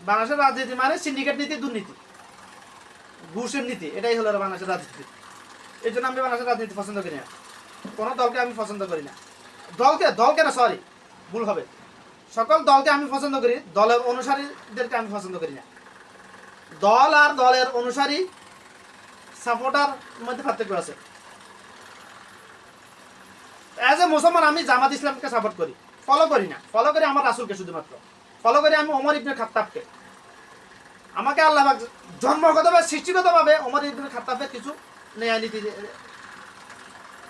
বাংলাদেশের রাজনীতি মানে সিন্ডিকেট নীতি, দুর্নীতি, ঘুষের নীতি, এটাই হলো বাংলাদেশের রাজনীতি। এই জন্য আমি বাংলাদেশের রাজনীতি পছন্দ করি না, কোনো দলকে আমি পছন্দ করি না। দলকে না, সরি ভুল হবে, সকল দলকে আমি পছন্দ করি, দলের অনুসারীদেরকে আমি পছন্দ করি না। দল আর দলের অনুসারী সাপোর্টার মধ্যে পার্থক্য আছে। অ্যাজ এ মুসলমান আমি জামাত ইসলামকে সাপোর্ট করি, ফলো করি না, ফলো করি আমার রাসূলকে, শুধুমাত্র ফলো করি আমি ওমর ইবনে খাত্তাবকে। আমাকে আল্লাহ পাক জন্মগতভাবে সৃষ্টিগতভাবে ওমর ইবনে খাত্তাবের কিছু ন্যায় নীতি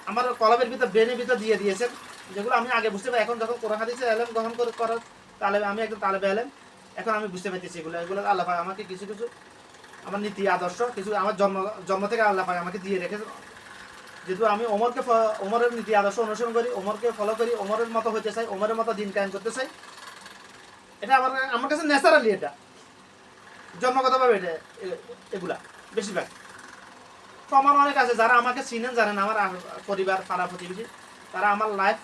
আমার কলমের ভিতর, ব্রেনের ভিতর দিয়ে দিয়েছেন, যেগুলো আমি আগে বুঝতে পারি। এখন যখন কোরআন হাদিসের এলেম গ্রহণ করার তালেবে, আমি একজন তালেবে এলেম, এখন আমি বুঝতে পারতেছি এগুলো আল্লাহ পাক আমাকে কিছু কিছু আমার নীতি আদর্শ কিছু আমার জন্ম থেকে আল্লাহ পাক আমাকে দিয়ে রেখেছে। যেহেতু আমি ওমরের নীতি আদর্শ অনুসরণ করি, ওমরকে ফলো করি, ওমরের মতো হইতে চাই, ওমরের মতো দিন কায়েম করতে চাই, এটা আমার কাছে ন্যাচারালি, এটা জন্মগতভাবে, এটা এগুলা বেশিরভাগ। তো আমার অনেক আছে যারা আমাকে চিনেন, জানেন, আমার পরিবার, পাড়া প্রতিবেশী, তারা আমার লাইফ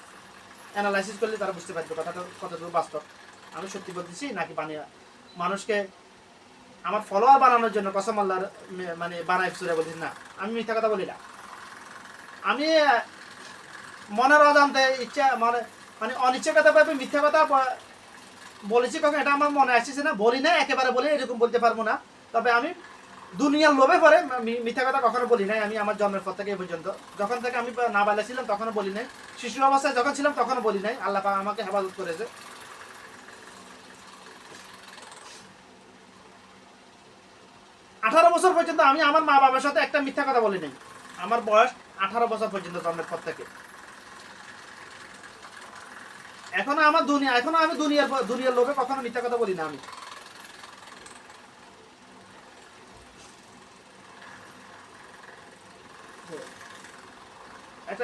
অ্যানালাইসিস করলে তারা বুঝতে পারবে কথাটা কতটুকু বাস্তব, আমি সত্যি বলতেছি নাকি বানিয়ে মানুষকে আমার ফলোয়ার বানানোর জন্য কসম আল্লাহর মানে বানাই সুরে বলছি না, আমি মিথ্যা কথা বলি না। আমি মনের অজান্তে ইচ্ছা মানে অনিচ্ছাকৃতভাবে মিথ্যা কথা বলেছি, কখন এটা আমার মনে আসছে না, বলি না, একেবারে বলি এরকম বলতে পারবো না। তবে আমি দুনিয়ার লোভে পরে মিথ্যা কথা কখনো বলি নাই। আমি আমার জন্মের পর থেকে এই পর্যন্ত, যখন থেকে আমি নাবালিগ ছিলাম তখনও বলি নাই, শিশু অবস্থায় যখন ছিলাম তখনও বলি নাই। আল্লাহ পাক আমাকে হেফাজত করেছে। 18 বছর পর্যন্ত আমি আমার মা বাবার সাথে একটা মিথ্যা কথা বলি নাই। আমার বয়স 18 বছর পর্যন্ত, জন্মের পর থেকে। এখনো আমি দুনিয়ার লোভে কখনো মিথ্যা কথা বলি না। আমি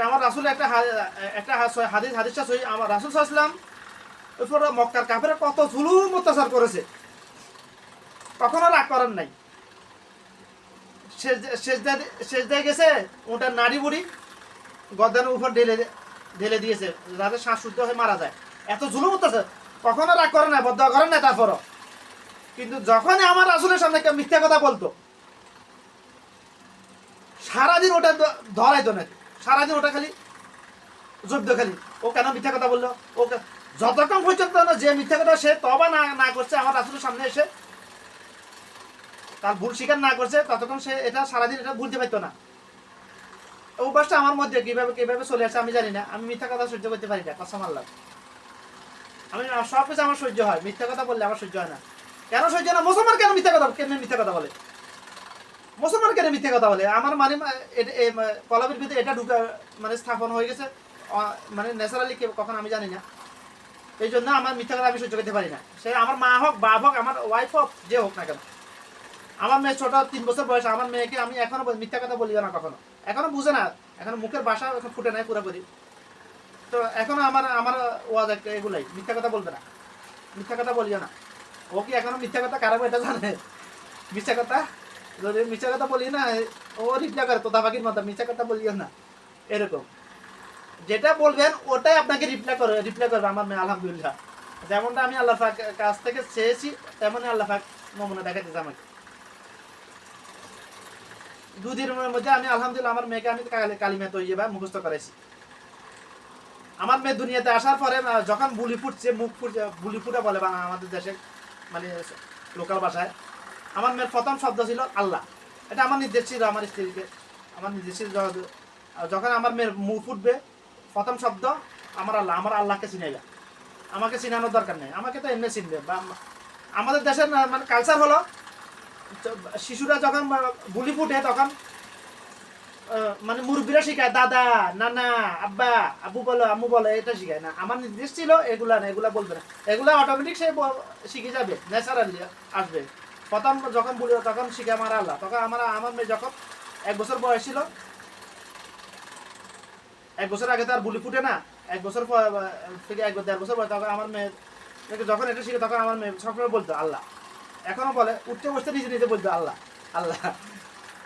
আমার রাসূল একটা হাদিসটা সহি, আমার রাসূল সাল্লাল্লাহু আলাইহি ওয়াসাল্লাম উপর মক্কার কাফেররা কত জুলুম অত্যাচার করেছে, কখনো রাগ করেন নাই। সেজদায় গেছে, ওটার নাড়ি বুড়ি গর্দানের উপর ঢেলে দিয়েছে যাতে শ্বাস শুদ্ধ হয়ে মারা যায়। এত জুলুম অত্যাচার, কখনো রাগ করে না, বদদোয়া করেন না। তারপরও কিন্তু যখনই আমার রাসূলের সামনে কেউ মিথ্যা কথা বলতো, সারাদিন ওটা ধরাইতো না, সারাদিন ওটা খালি জব্দ, খালি ও কেন মিথ্যা কথা বললো, ও যতক্ষণ পর্যন্ত না যে মিথ্যা কথা সে তবা না করছে আমার রাসূলের সামনে এসে, তার ভুল স্বীকার না করছে, ততক্ষণ সে এটা সারাদিন এটা ভুলতে পারতো না। অভ্যাসটা আমার মধ্যে কিভাবে চলে আসে আমি জানি না। আমি মিথ্যা কথা সহ্য করতে পারি না, কসম আল্লাহ। আমি সব কিছু আমার সহ্য হয়, মিথ্যা কথা বললে আমার সহ্য হয় না। কেন সহ্য না? মুসলমান কেন মিথ্যা কথা বলে? মুসলমান কেন মিথ্যা কথা বলে? আমার মানে কলমের ভিতরে এটা ঢুকা মানে স্থাপন হয়ে গেছে, মানে ন্যাচারালি কখন আমি জানি না। এই জন্য আমার মিথ্যা কথা আমি সহ্য করতে পারি না। সে আমার মা হোক, বাপ হোক, আমার ওয়াইফ হোক, যে হোক না কেন। আমার মেয়ে ছোট, 3 বছর বয়স, আমার মেয়েকে আমি এখনো মিথ্যা কথা বলিও না কখনো। এখনো বুঝে না, এখনো মুখের ভাষা এখন ফুটে নাই পুরোপুরি। তো এখনো আমার ওয়াজ এগুলাই, মিথ্যা কথা বলবে না, মিথ্যা কথা বলিও না। ও কি এখনো মিথ্যা কথা কারো এটা জানে? মিথ্যা কথা যদি মিথ্যা কথা বলি না, ও রিপ্লাই করে তোতা পাখির মতো, মিথ্যা কথা বলিও না, এরকম। যেটা বলবেন ওটাই আপনাকে রিপ্লাই করবে আমার মেয়ে, আলহামদুলিল্লাহ। যেমনটা আমি আল্লাহ পাক কাছ থেকে চেয়েছি, তেমনই আল্লাহ পাক নমুনা দেখাইতেছে আমাকে। 2 দিনের মধ্যে আমি আলহামদুলিল্লাহ আমার মেয়েকে আমি কালিমা তৈয়্যিবা মুখস্থ করাইছি। আমার মেয়ে দুনিয়াতে আসার পরে যখন বুলি ফুটছে, বুলি ফুটা বলে আমাদের দেশে, মানে লোকাল ভাষায়, আমার মেয়ের প্রথম শব্দ ছিল আল্লাহ। এটা আমার নির্দেশ ছিল, আমার স্ত্রীকে আমার নির্দেশ ছিল, যখন আমার মেয়ের মুখ ফুটবে প্রথম শব্দ আমার আল্লাহকে চিনাইলা। আমাকে চিনানোর দরকার নেই, আমাকে তো এমনি চিনবে। বা আমাদের দেশের মানে কালচার হলো, শিশুরা যখন বুলি ফুটে তখন মানে মুরব্বীরা শিখায় দাদা, নানা, আব্বা, আব্বু বলো, আম্মু বলো, এটা শিখায় না। আমার নির্দেশ ছিল এগুলা না, এগুলা বলবে না, এগুলা অটোমেটিক সে শিখে যাবে, ন্যাচারালি আসবে। প্রথম যখন বলি তখন শিখে আমার আল্লাহ। তখন আমার মেয়ে যখন 1 বছর বয়স ছিল, 1 বছর আগে তো আর বুলি ফুটে না, 1 বছর থেকে 1-1.5 বছর বয়স, তখন আমার মেয়ে যখন এটা শিখে তখন আমার মেয়ে সবসময় বলতো আল্লাহ। এখনো বলে, উঠতে বসতে নিজে নিজে বলতো আল্লাহ আল্লাহ,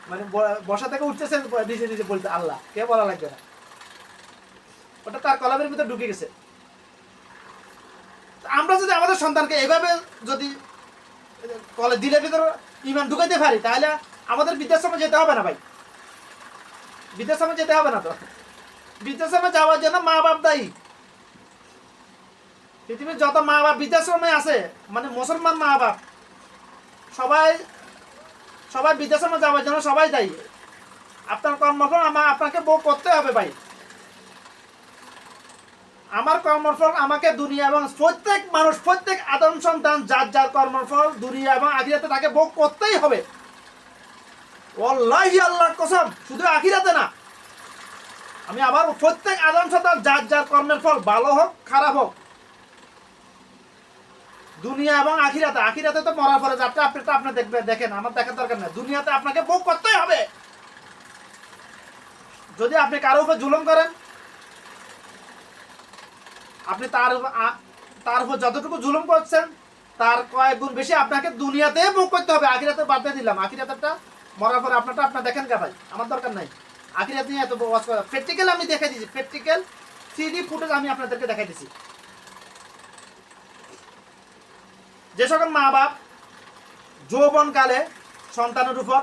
মানে বসা থেকে উঠতেছে নিজে নিজে বলতে আল্লাহ, কে বলা লাগবে না, ওটা তার কলমের ভিতরে ঢুকে গেছে। আমরা যদি আমাদের সন্তানকে এভাবে যদি কলে দিলের ভিতরে ইমান ঢুকাইতে পারি, তাহলে আমাদের বৃদ্ধাশ্রমে যেতে হবে না ভাই, বৃদ্ধাশ্রমে যেতে হবে না। তো বৃদ্ধাশ্রমে যাওয়ার জন্য মা বাপ দায়ী। পৃথিবীর যত মা বাপ বৃদ্ধাশ্রমে আছে, মানে মুসলমান মা বাপ সবাই সবাই বৃদ্ধাশ্রমে যাওয়ার জন্য সবাই দায়ী। আপনার কর্মফল আপনাকে ভোগ করতে হবে ভাই। আমার কর্মফল আমাকে দুনিয়া এবং প্রত্যেক মানুষ, প্রত্যেক আদম সন্তান যার যার কর্মফল দুনিয়া এবং আখিরাতে তাকে ভোগ করতেই হবে। ওয়াল্লাহি আল্লাহর কসম, শুধু আখিরাতে না, আমি আবার প্রত্যেক আদম সন্তান যার যার কর্মের ফল ভালো হোক খারাপ হোক, দুনিয়া এবং আখিরাতে, আখিরাতে তো মরার পরে যাত্রা আপনি দেখবেন, দেখেন আমার দেখার দরকার নেই, দুনিয়াতে আপনাকে ভোগ করতেই হবে। যদি আপনি কারো উপর জুলুম করেন, আপনি তার উপর যতটুকু জুলুম করছেন তার কয়েক গুণ বেশি আপনাকে দুনিয়াতে ভোগ করতে হবে। আখিরাতে বাদ দিয়ে দিলাম, আখিরাতেরটা মরার পরে আপনারটা আপনার দেখেন কে ভাই, আমার দরকার নাই। আখিরাত নিয়ে এত ওয়াজ করা, প্র্যাকটিক্যাল আমি দেখাই দিচ্ছি, প্র্যাকটিক্যাল 3D ফুটেজ আমি আপনাদেরকে দেখাই দিচ্ছি। যে সকল মা বাপ যৌবনকালে সন্তানের উপর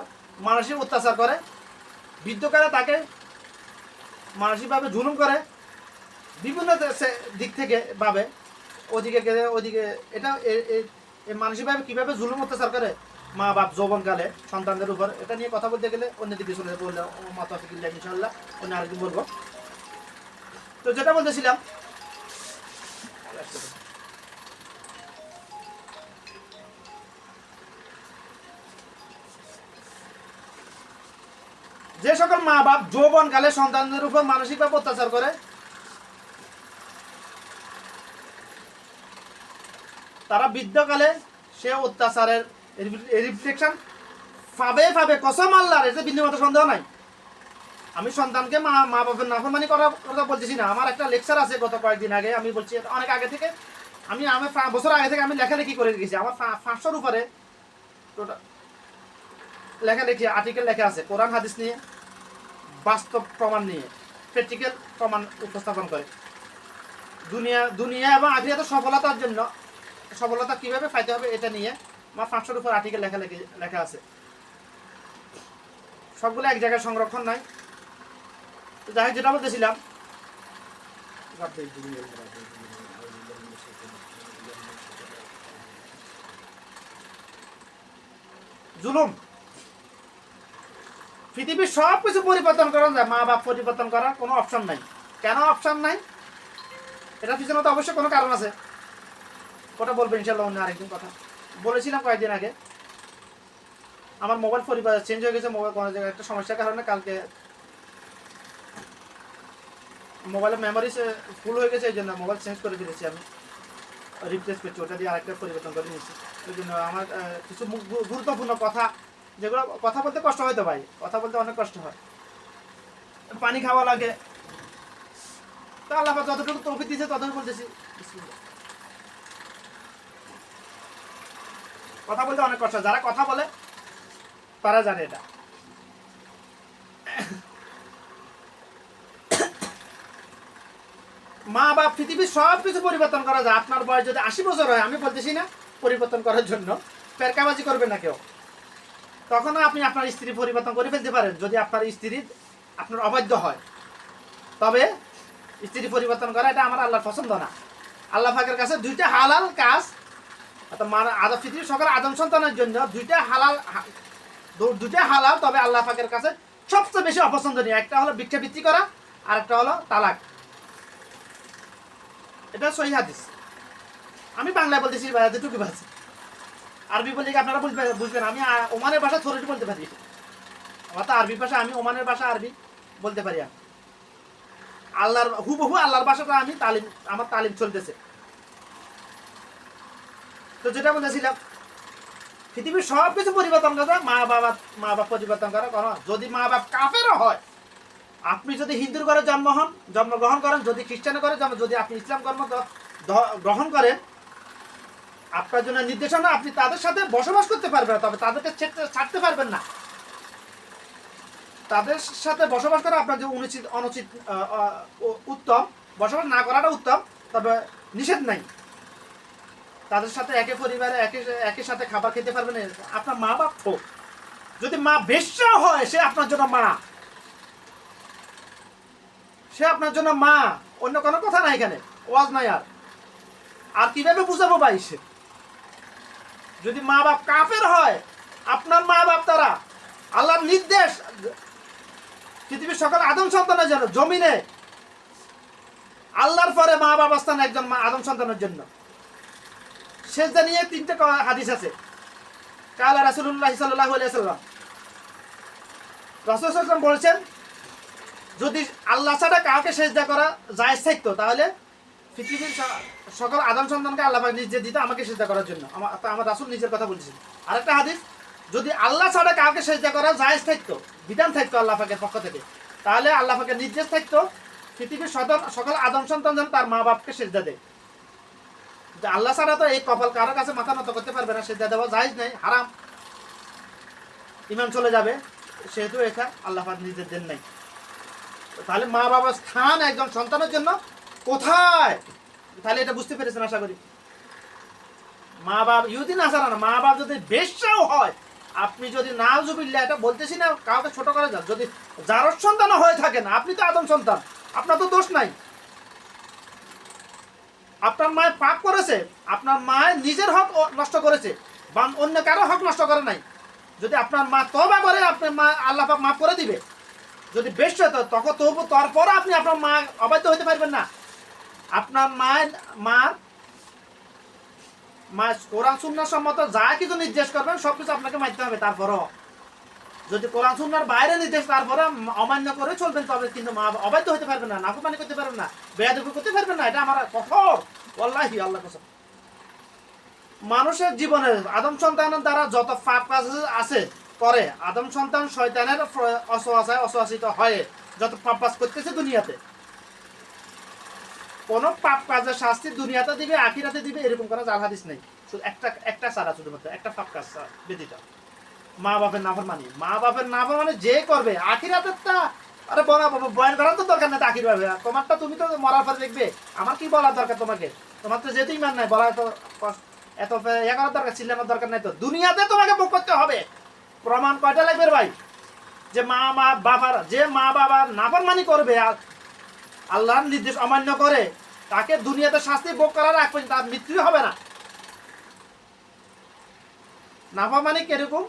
মানসিক অত্যাচার করে, বৃদ্ধকালে তাকে মানসিকভাবে জুলুম করে, বিভিন্ন দিক থেকে ভাবে ওদিকে গেলে ওদিকে, এটা মানসিকভাবে কীভাবে জুলুম অত্যাচার করে মা বাপ যৌবনকালে সন্তানদের উপর, এটা নিয়ে কথা বলতে গেলে অন্যদিকে চলে বললে মাতা ফিকিল্লা ইনশাল্লাহ অন্য আরেকদিন বলবো। তো যেটা বলতেছিলাম, যে সকল মা বাপ যৌবনকালে সন্তানদের উপর মানসিকভাবে অত্যাচার করে, তারা বৃদ্ধকালে সে অত্যাচারের রিফ্লেকশন পাবে। কসম আল্লাহর, এতে বিন্দুমাত্র সন্দেহ নাই। আমি সন্তানকে মা বাপের নাফরমানি করার কথা বলতেছি না। আমার একটা লেকচার আছে গত কয়েকদিন আগে, আমি বলছি অনেক আগে থেকে, আমি বছর আগে থেকে আমি লেখালেখি করে গেছি। আমার 500-র উপরে লেখালেখি আর্টিকেল লেখা আছে কোরআন হাদিস নিয়ে, বাস্তব প্রমাণ নিয়ে, প্র্যাকটিক্যাল প্রমাণ উপস্থাপন করে। দুনিয়া এবং আখিরাতে সফলতার জন্য, সফলতা কিভাবে পাইতে হবে এটা নিয়ে আমার 500-র উপর আর্টিকেল লেখা আছে। সবগুলো এক জায়গায় সংরক্ষণ নাই। তো যাই হোক, যেটা বলতেছিলাম, জুলুম পৃথিবীর সব কিছু পরিবর্তন করা যায়, মা বাপ পরিবর্তন করার কোনো অপশন নাই। কেন অপশন নাই? এটার পিছনে তো অবশ্যই কোনো কারণ আছে, ওটা বলবো ইনশাল্লাহ অন্য আরেকদিন। কথা বলেছিলাম কয়েকদিন আগে, আমার মোবাইল চেঞ্জ হয়ে গেছে। মোবাইল কোনো জায়গায় একটা সমস্যার কারণে কালকে মোবাইলের মেমোরি ফুল হয়ে গেছে, এই জন্য মোবাইল চেঞ্জ করে দিয়েছি, আমি রিপ্লেস করছি, ওটা দিয়ে আরেকটা পরিবর্তন করে নিয়েছি। ওই জন্য আমার কিছু গুরুত্বপূর্ণ কথা, যেগুলো কথা বলতে কষ্ট হয়, তো ভাই কথা বলতে অনেক কষ্ট হয়, পানি খাওয়া লাগে। তো আল্লাহ যতটুকু তৌফিক দিয়েছে ততটুকু বলতেছি। কথা বলতে অনেক কষ্ট, যারা কথা বলে তারা জানে এটা। মা বাপ পৃথিবীর সব কিছু পরিবর্তন করা যায়। আপনার বয়স যদি 80 বছর হয়, আমি বলতেছি না পরিবর্তন করার জন্য পেরকাবাজি করবেন না কেউ, তখন আপনি আপনার স্ত্রী পরিবর্তন করে ফেলতে পারেন যদি আপনার স্ত্রী আপনার অবাধ্য হয়। তবে স্ত্রী পরিবর্তন করা এটা আমার আল্লাহর পছন্দ না। আল্লাহ পাকের কাছে দুইটা হালাল কাজ, পৃথিবীর সকল আদম সন্তানের জন্য দুইটা হালাল, তবে আল্লাহ পাকের কাছে সবচেয়ে বেশি অপছন্দনীয়। একটা হলো ভিক্ষাবৃত্তি করা, আর একটা হলো তালাক। এটা সহিহ হাদিস। আমি বাংলায় বলতেছি, যেটুকু ভাষা, আরবি বললে কি আপনারা বুঝবেন? আমি ওমানের ভাষা থোড়ি বলতে পারি, আমার তো আরবি ভাষা, আমি ওমানের ভাষা আরবি বলতে পারি। আল্লাহর হুবহু আল্লাহর ভাষাটা আমার তালিম চলতেছে। তো যেটা বলতেছিলাম, পৃথিবীর সব কিছু পরিবর্তন করা, মা বাপ পরিবর্তন করা। যদি মা বাপ কাফেরও হয়, আপনি যদি হিন্দুর ঘরে জন্মগ্রহণ করেন, যদি খ্রিস্টানের ঘরে যদি আপনি ইসলাম ধর্ম গ্রহণ করেন, আপনার জন্য নির্দেশনা, আপনি তাদের সাথে বসবাস করতে পারবেন না, তবে তাদেরকে ছাড়তে পারবেন না। তাদের সাথে বসবাস করা আপনার যে অনুচিত উত্তম, বসবাস না করাটা উত্তম, তবে নিষেধ নাই। তাদের সাথে একে পরিবারে একই সাথে খাবার খেতে পারবেন, আপনার মা বাপ হোক। যদি মা বেশ্যা হয়, সে আপনার জন্য মা, সে আপনার জন্য মা, অন্য কোনো কথা নাই এখানে, ওয়াজ নাই। আর কিভাবে বুঝাবো ভাই? সে যদি মা বাপ কাফের হয়, আপনার মা বাপ তারা আল্লাহর নির্দেশ পৃথিবীর সকল আদম সন্তানের জন্য, জমিনে আল্লাহর পরে মা বাবা স্থান একজন আদম সন্তানের জন্য। সেজদা নিয়ে 3টে হাদিস আছে। কালা রাসূলুল্লাহ সাল্লাল্লাহু আলাইহি ওয়াসাল্লাম, রাসূল সাল্লাল্লাহু আলাইহি ওয়াসাল্লাম বলেছেন, যদি আল্লাহ ছাড়া কাউকে সেজদা করা জায়েজ থাকতো, তাহলে পৃথিবীর সকল আদম সন্তানকে আল্লাহ পাক নিজে দিত আমাকে সেজদা করার জন্য। আমার রাসূল নিজের কথা বলছেন। আরেকটা হাদিস, যদি আল্লাহ ছাড়া কাউকে সেজদা করা জায়েজ থাকতো, বিধান থাকতো আল্লাহ পাকের পক্ষ থেকে, তাহলে আল্লাহ পাকের নির্দেশ থাকতো পৃথিবীর সকল আদম সন্তান যেন তার মা বাপকে সেজদা দেয়। আল্লাহ ছাড়া তো এই কপাল কারো কাছে মাথা নত করতে পারবে না, সেজদা দেওয়া জায়েজ নাই, হারাম, ইমান চলে যাবে। সেহেতু এটা আল্লাহ পাক নিজের দেন নাই। তাহলে মা বাবার স্থান একজন সন্তানের জন্য কোথায়? তাহলে এটা বুঝতে পেরেছেন আশা করি। মা বাপ ইহুদি নাসারা না, মা বাপ যদি বেশ্যাও হয়, আপনি যদি নাউজুবিল্লাহ, এটা বলতেছি না কাউকে ছোট করে যান, যদি যার সন্তানও হয়ে থাকেন, আপনি তো আদম সন্তান, আপনার তো দোষ নাই। আপনার মায়ের পাপ করেছে, আপনার মায়ের নিজের হক নষ্ট করেছে, বা অন্য কারো হক নষ্ট করে নাই। যদি আপনার মা তওবা করে, আপনার মা আল্লাহ পাক মাফ করে দিবে। যদি বেশ্য হতো, তখন তবু তারপর আপনি আপনার মা অবাধ্য হতে পারবেন না। আপনার মা কোরআন সুন্নাহ সম্মত যা কিছু নির্দেশ করবেন সবকিছু আপনাকে মানতে হবে। তারপরও যদি কোরআন সুন্নাহর বাইরে নির্দেশ তারপরে অমান্য করে চলবেন, তবে কিন্তু মা অবাধ্য হতে পারবেন না, নাফরমানি করতে পারবেন না, বেয়াদবি করতে পারবেন না। এটা আমার কঠোর, ওয়াল্লাহি, আল্লাহ কসম। মানুষের জীবনে আদম সন্তানের দ্বারা যত পাপ কাজ আছে করে, আদম সন্তান শয়তানের অসহাসিত হয়ে যত পাপ কাজ করতেছে দুনিয়াতে, কোন পাপ কাজের শাস্তি দুনিয়াতে দিবে, আখিরাতে দিবে, এরকম কোনো জাল হাদিস নেই। শুধু একটা ছাড়া, শুধুমাত্র একটা পাপ কাজ ব্যতীত, মা বাপের নাফরমানি। মা বাপের নাফরমানি যে করবে, আখিরাতেরটা আরে বয়ান করার তো দরকার নেই। আখির ভাবে তোমারটা তুমি তো মরার পরে দেখবে, আমার কি বলার দরকার তোমাকে? তোমার তো যেহেতু ইমান নাই, বলার তো এত ইয়ে করার দরকার, চিল্লানোর দরকার নাই। তো দুনিয়াতে তোমাকে ভোগ করতে হবে। প্রমাণ কয়টা লাগবে ভাই? যে মা বাবার নাফরমানি করবে আর আল্লাহর নির্দেশ অমান্য করে, তাকে দুনিয়াতে শাস্তি ভোগ করার আগ পর্যন্ত তার মৃত্যু হবে না। নাফরমানি কিরকম?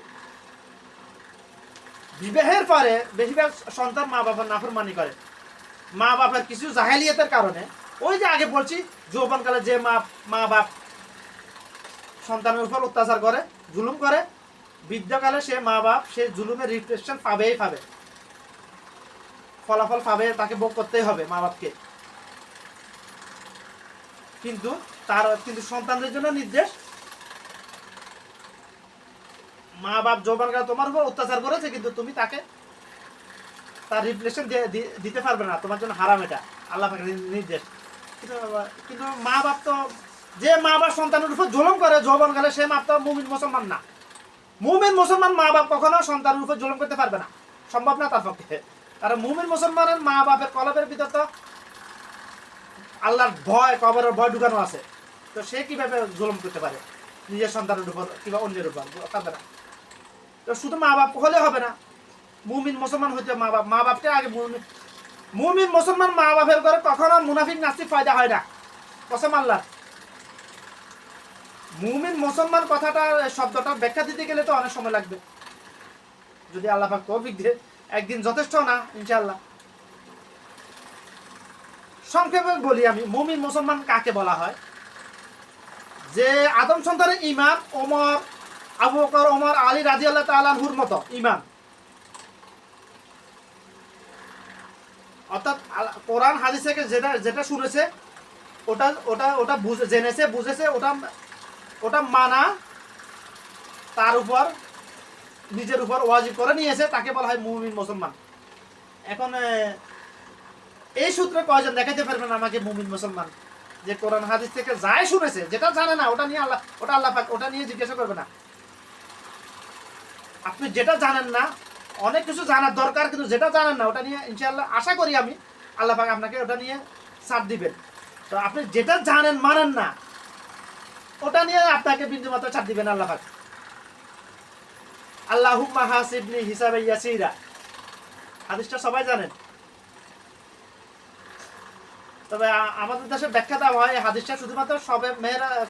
বিবাহের পরে বেশিরভাগ সন্তান মা বাবার নাফরমানি করে, মা বাবার কিছু জাহেলিয়াতের কারণে। ওই যে আগে বলছি, যৌবনকালে যে মা বাপ সন্তানের উপর অত্যাচার করে, জুলুম করে, বৃদ্ধকালে সে মা বাপ সে জুলুমের রিফ্লেকশন পাবেই পাবে, ফলাফল পাবে, তাকে ভোগ করতেই হবে মা বাপকে। কিন্তু সন্তানদের জন্য নির্দেশ, মা বাপ যৌবনকালে তোমার উপর অত্যাচার করেছে, কিন্তু তুমি তাকে তার রিফ্লেকশন দিতে পারবে না, তোমার জন্য হারাম। এটা আল্লাহ পাকের নির্দেশ। কিন্তু মা বাপ তো, যে মা বাপ সন্তানের উপর জুলুম করে যৌবনকালে, সে মা তো মুমিন মুসলমান না। মুমিন মুসলমান মা বাপ কখনো সন্তানের উপর জুলুম করতে পারবে না, সম্ভব না তার পক্ষে। কারণ মুমিন মুসলমানের মা বাপের কলবের ভিতর তো আল্লাহর ভয়, কবরের ভয় ঢুকানো আছে। তো সে কিভাবে জুলুম করতে পারে নিজের সন্তানের উপর কিংবা অন্যের উপর? পারবে না। তো শুধু মা বাপ হলে হবে না, মুমিন মুসলমান হইতে মা বাপকে আগে। মুমিন মুসলমান মা বাপের করে কখনো মুনাফিক নাস্তিক ফায়দা হয় না, কসম আল্লাহ। মুমিন মুসলমান কথাটা, শব্দটা ব্যাখ্যা দিতে গেলে তো অনেক সময় লাগবে, যদি আল্লাহ পাক তৌফিক দিয়ে। একদিন যথেষ্ট না ইনশাআল্লাহ। সংক্ষেপে বলি আমি, মুমিন মুসলমান কাকে বলা হয়? যে আদম সন্তানের ইমান আবু বকর, ওমর, আলী রাদিয়াল্লাহু তাআলা আনহুর মতো ইমান, অর্থাৎ কোরআন হাদিস থেকে যেটা শুনেছে ওটা জেনেছে, বুঝেছে, ওটা মানা, তার উপর নিজের উপর ওয়াজিব করে নিয়েছে, তাকে বলা হয় মুমিন মুসলমান। এখন এই সূত্রে কয়জন দেখাইতে পারবেন আমাকে মুমিন মুসলমান? যে কোরআন হাদিস থেকে যাই শুনেছে, যেটা জানে না ওটা নিয়ে আল্লাহ পাক ওটা নিয়ে জিজ্ঞাসা করবে না। আপনি যেটা জানেন না, অনেক কিছু জানার দরকার, কিন্তু যেটা জানেন না ওটা নিয়ে ইনশাআল্লাহ আশা করি আমি আল্লাহ পাক আপনাকে ওটা নিয়ে ছাড় দিবেন। তো আপনি যেটা জানেন মানেন না, ওটা নিয়ে আপনাকে বিন্দুমাত্র ছাড় দিবেন আল্লাহ পাক। আল্লাহুম্মা হাসিবনি হিসাবে ইয়াসিরা, হাদিসটা সবাই জানেন। তবে আমাদের দেশে ব্যাখ্যা দেওয়া হয় হাদিসটা শুধুমাত্র সবে মেয়েরা